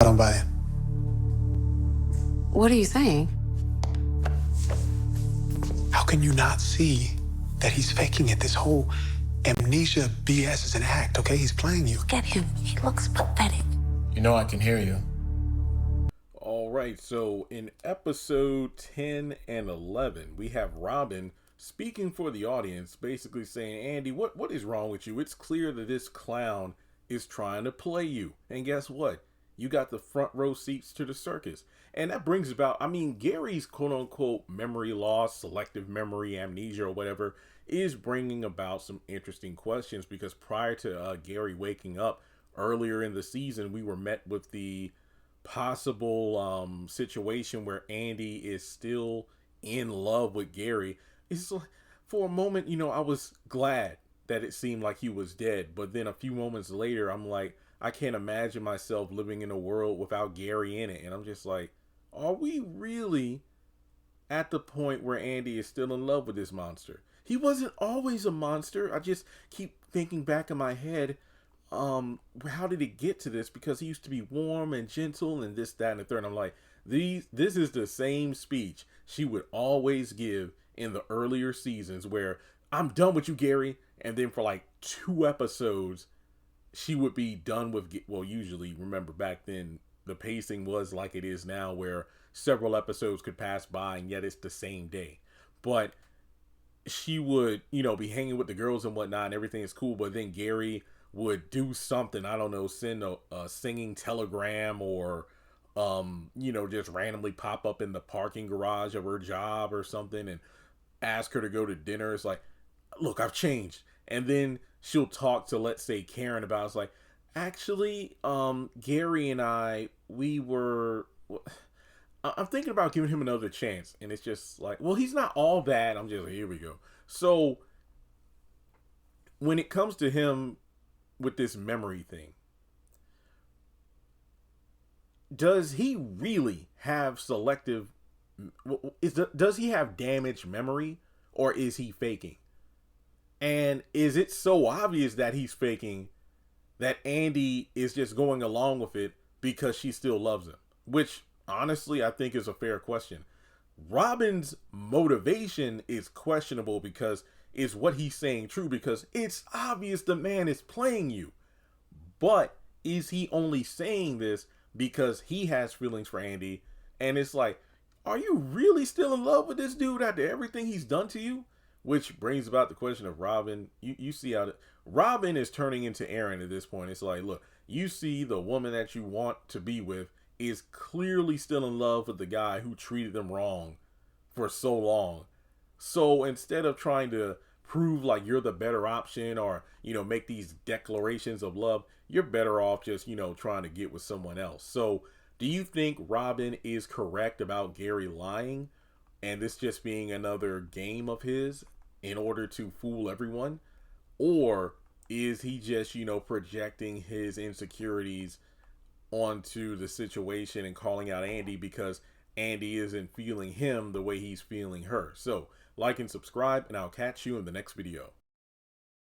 I don't buy it. What are you saying? How can you not see that he's faking it? This whole amnesia BS is an act, okay? He's playing you. Look at him. He looks pathetic. You know I can hear you. All right, so in episode 10 and 11, we have Robin speaking for the audience, basically saying, Andy, what is wrong with you? It's clear that this clown is trying to play you. And guess what? You got the front row seats to the circus. And that brings about, Gary's quote-unquote memory loss, selective memory, amnesia, or whatever, is bringing about some interesting questions, because prior to Gary waking up earlier in the season, we were met with the possible situation where Andy is still in love with Gary. It's like, for a moment, I was glad that it seemed like he was dead, but then a few moments later, I'm like, I can't imagine myself living in a world without Gary in it. And I'm just like, are we really at the point where Andy is still in love with this monster? He wasn't always a monster. I just keep thinking back in my head, how did it get to this? Because he used to be warm and gentle and this, that, and the third. And I'm like, this is the same speech she would always give in the earlier seasons, where I'm done with you, Gary. And then for like 2 episodes, she would be done with, well, usually, remember back then, the pacing was like it is now, where several episodes could pass by and yet it's the same day. But she would, be hanging with the girls and whatnot, and everything is cool. But then Gary would do something, I don't know, send a singing telegram, or, just randomly pop up in the parking garage of her job or something and ask her to go to dinner. It's like, look, I've changed. And then she'll talk to, let's say, Karen about, it's like, actually, Gary and I'm thinking about giving him another chance. And it's just like, well, he's not all that. I'm just like, here we go. So when it comes to him with this memory thing, does he really have selective, does he have damaged memory, or is he faking? And is it so obvious that he's faking that Andy is just going along with it because she still loves him? Which, honestly, I think is a fair question. Robin's motivation is questionable, because is what he's saying true? Because it's obvious the man is playing you. But is he only saying this because he has feelings for Andy? And it's like, are you really still in love with this dude after everything he's done to you? Which brings about the question of Robin. You see how Robin is turning into Aaron at this point. It's like, look, you see the woman that you want to be with is clearly still in love with the guy who treated them wrong for so long. So instead of trying to prove like you're the better option, or, make these declarations of love, you're better off just, trying to get with someone else. So do you think Robin is correct about Gary lying, and this just being another game of his in order to fool everyone? Or is he just, projecting his insecurities onto the situation and calling out Andy because Andy isn't feeling him the way he's feeling her? So like and subscribe, and I'll catch you in the next video.